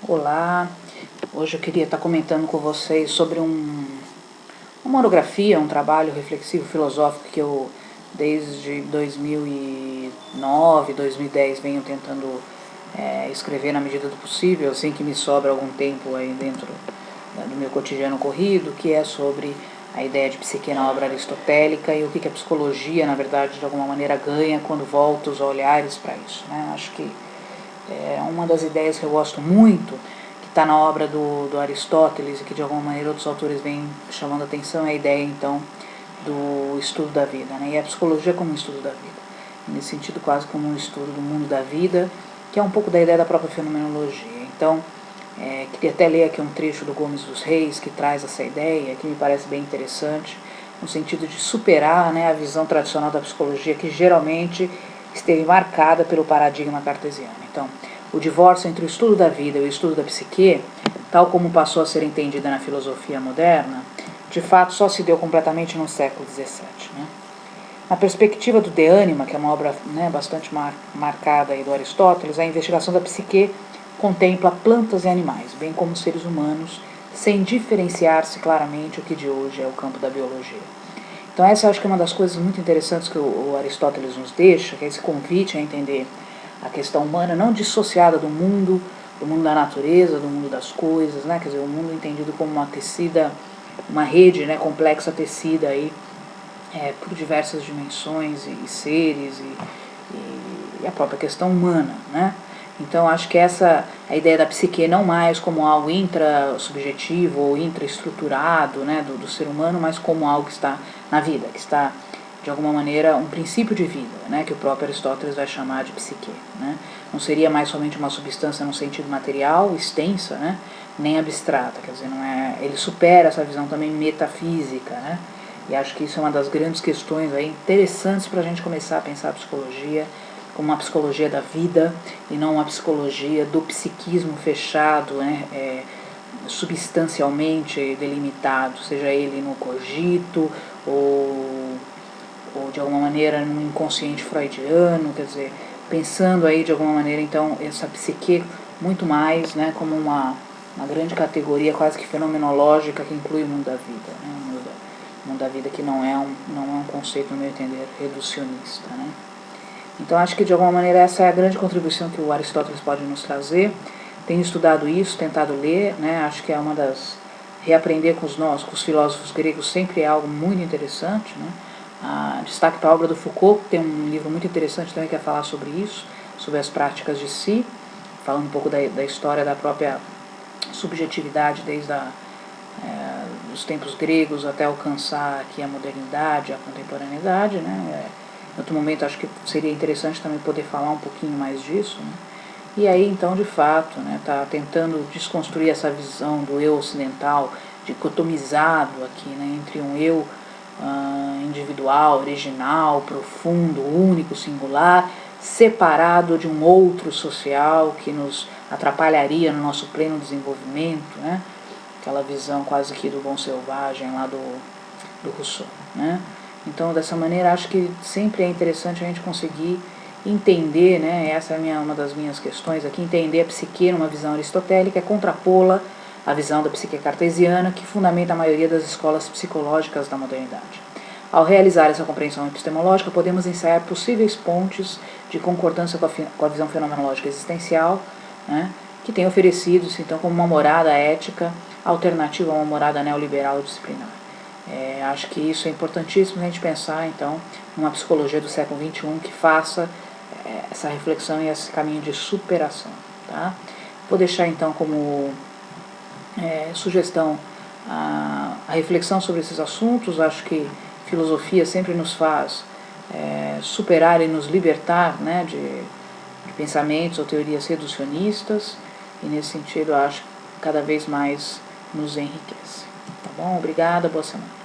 Olá, hoje eu queria estar comentando com vocês sobre uma monografia, um trabalho reflexivo filosófico que eu desde 2009, 2010 venho tentando escrever na medida do possível, assim que me sobra algum tempo aí dentro do meu cotidiano corrido, que é sobre a ideia de psique na obra aristotélica e o que a psicologia, na verdade, de alguma maneira ganha quando volta os olhares para isso, né? Acho que uma das ideias que eu gosto muito, que está na obra do Aristóteles e que de alguma maneira outros autores vêm chamando a atenção, é a ideia então do estudo da vida, né? E a psicologia como um estudo da vida, nesse sentido quase como um estudo do mundo da vida, que é um pouco da ideia da própria fenomenologia. Então, queria até ler aqui um trecho do Gomes dos Reis que traz essa ideia, que me parece bem interessante, no sentido de superar, né, a visão tradicional da psicologia, que geralmente esteve marcada pelo paradigma cartesiano. Então, o divórcio entre o estudo da vida e o estudo da psique, tal como passou a ser entendida na filosofia moderna, de fato só se deu completamente no século XVII. Né? Na perspectiva do De Anima, que é uma obra, né, bastante marcada aí do Aristóteles, a investigação da psique contempla plantas e animais, bem como seres humanos, sem diferenciar-se claramente o que de hoje é o campo da biologia. Então essa eu acho que é uma das coisas muito interessantes que o Aristóteles nos deixa, que é esse convite a entender a questão humana não dissociada do mundo da natureza, do mundo das coisas, né? Quer dizer, o mundo entendido como uma tecida, uma rede, né, complexa tecida aí, por diversas dimensões e seres e a própria questão humana, né? Então acho que a ideia da psique não mais como algo intrasubjetivo ou intraestruturado, né, do ser humano, mas como algo que está na vida, que está de alguma maneira um princípio de vida, né, que o próprio Aristóteles vai chamar de psique, né? Não seria mais somente uma substância no sentido material, extensa, né, nem abstrata, quer dizer, não é, ele supera essa visão também metafísica, né? E acho que isso é uma das grandes questões aí interessantes para a gente começar a pensar a psicologia como uma psicologia da vida e não uma psicologia do psiquismo fechado, né, substancialmente delimitado, seja ele no cogito ou de alguma maneira no inconsciente freudiano, quer dizer, pensando aí de alguma maneira então essa psique muito mais, né, como uma grande categoria quase que fenomenológica que inclui o mundo da vida, né, o mundo da vida que não é um conceito, no meu entender, reducionista, né. Então acho que de alguma maneira essa é a grande contribuição que o Aristóteles pode nos trazer. Tenho estudado isso, tentado ler, né, acho que é uma das... reaprender com os filósofos gregos sempre é algo muito interessante, né. Destaque para a obra do Foucault, que tem um livro muito interessante também que vai falar sobre isso, sobre as práticas de si, falando um pouco da história da própria subjetividade desde os tempos gregos até alcançar aqui a modernidade, a contemporaneidade, né. Em outro momento acho que seria interessante também poder falar um pouquinho mais disso, né. E aí então de fato, né, tá tentando desconstruir essa visão do eu ocidental dicotomizado aqui, né, entre um eu individual, original, profundo, único, singular, separado de um outro social que nos atrapalharia no nosso pleno desenvolvimento, né? Aquela visão quase que do bom selvagem lá do Rousseau, né? Então, dessa maneira, acho que sempre é interessante a gente conseguir entender, né? Essa é uma das minhas questões aqui, entender a psique numa visão aristotélica, contrapô-la à visão da psique cartesiana, que fundamenta a maioria das escolas psicológicas da modernidade. Ao realizar essa compreensão epistemológica, podemos ensaiar possíveis pontes de concordância com a visão fenomenológica existencial, né, que tem oferecido-se então como uma morada ética alternativa a uma morada neoliberal disciplinar. Acho que isso é importantíssimo a gente pensar então numa psicologia do século XXI que faça essa reflexão e esse caminho de superação. Tá? Vou deixar então como sugestão a reflexão sobre esses assuntos. Acho que filosofia sempre nos faz superar e nos libertar, né, de pensamentos ou teorias reducionistas, e nesse sentido acho que cada vez mais nos enriquece. Tá bom? Obrigada, boa semana.